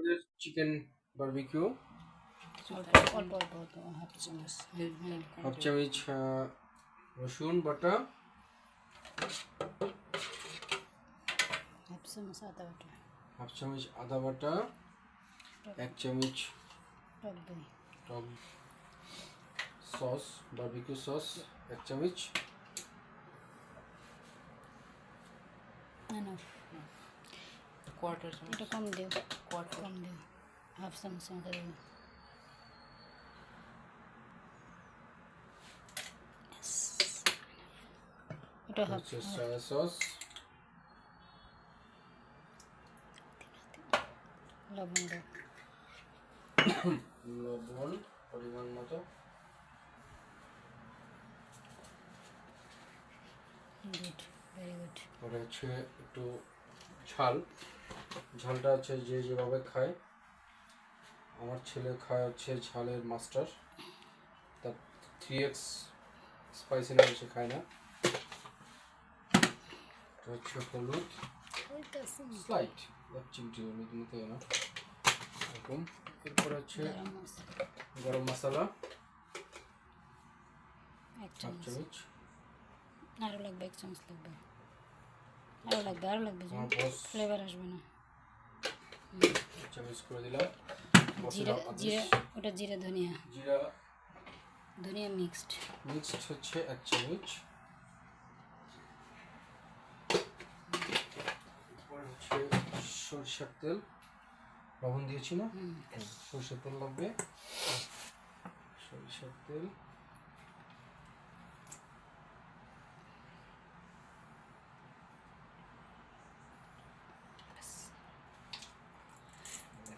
আমাদের chicken barbecue, অল্প অল্প অল্প হাফ চামচ রসুন বাটা, হাফ চামচ আদা বাটা, 1 চামচ টক সস বারবিকিউ সস 1 চামচ, কোয়ার্টার চামচ, এটা কম দিও, কোয়ার্টার কম দিও, হাফ চামচ মতো দিও। এটা হাফ সয়া সস, লবণ দাও, লবণ পরিমাণ মতো, গুড, ভেরি গুড। পরে হচ্ছে একটু ঝালটা হচ্ছে যে যেভাবে খায়। আমার ছেলে খায় হচ্ছে ঝালের মাস্টার, তার 3x স্পাইসি না সে খায় না। হচ্ছে হলুদ স্লাইট চিমটি মতো না এরকম। এরপরে হচ্ছে গরম মশলা 1 হাফ চামচ, চামচ, আরও লাগবে 1 চামচ লাগবে, আরও লাগবে ফ্লেভার আসবে না। 1 চামচ করে দিলাম। জিরা জিরা ওটা জিরা ধনিয়া মিক্সড হচ্ছে 1 চামচ। এরপর হচ্ছে সরষের তেল, লবণ দিয়েছি না, সরষের তেল লাগবে, সরষের তেল,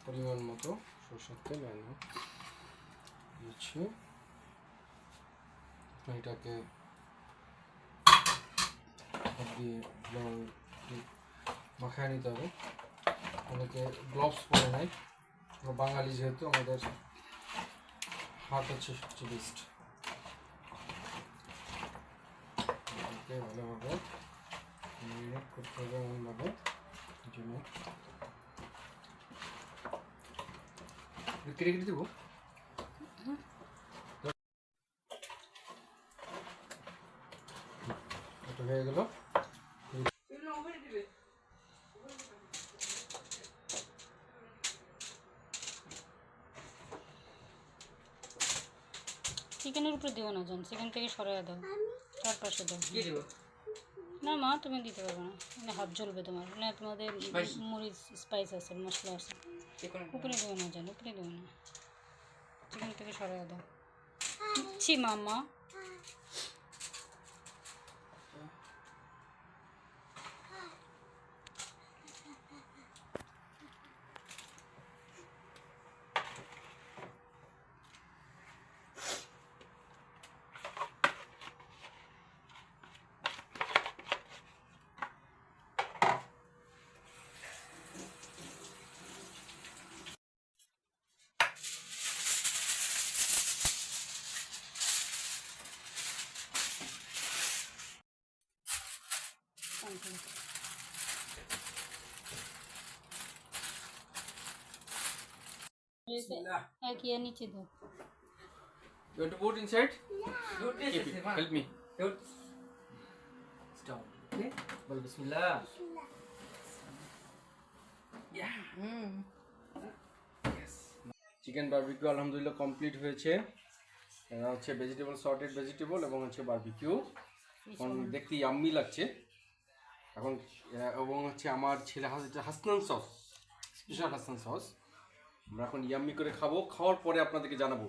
পরিমাণ মতো সরষের তেল দিচ্ছি। এটাকে দিয়ে মাখায় নিতে হবে। অনেকে গ্লাভস পরে নেয়, বাঙালি যেহেতু আমাদের হাত হচ্ছে সবচেয়ে বেস্ট। ভালোভাবে ম্যারিনেট করতে হবে এমনভাবে জন্য কেটে কেটে দেবো। এটা হয়ে গেল। চিকেনের উপরে দিও না, জান চিকেন থেকে সরাই দাও, চারপাশে দাও। না মা, তুমি দিতে পারবে না, মানে হাত জ্বলবে তোমার, না তোমাদের মরিচ স্পাইস আছে, মশলা আছে। উপরে দিও না জান, উপরে দিও না, চিকেন থেকে সরাই দাও। ছি মামা, এক ইয়া নিচে দাও। You want to put inside? Keep it. Help me. Stop. Okay. Well, Bismillah. Yeah. Yes. Chicken barbecue আলহামদুলিল্লাহ কমপ্লিট হয়েছে। এটা হচ্ছে ভেজিটেবল, সর্টেড ভেজিটেবল এবং হচ্ছে বারবিকিউ। এখন দেখতে ইয়াম্মি লাগছে এখন। এবং হচ্ছে আমার ছেলে Hasnan sauce, special Hasnan sauce. আমরা এখন ইয়াম্মি করে খাবো, খাওয়ার পরে আপনাদেরকে জানাবো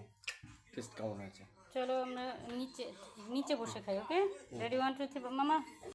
টেস্ট কেমন হয়েছে। চলো আমরা নিচে বসে খাই। ওকে, রেডি 1 2 3 মামা।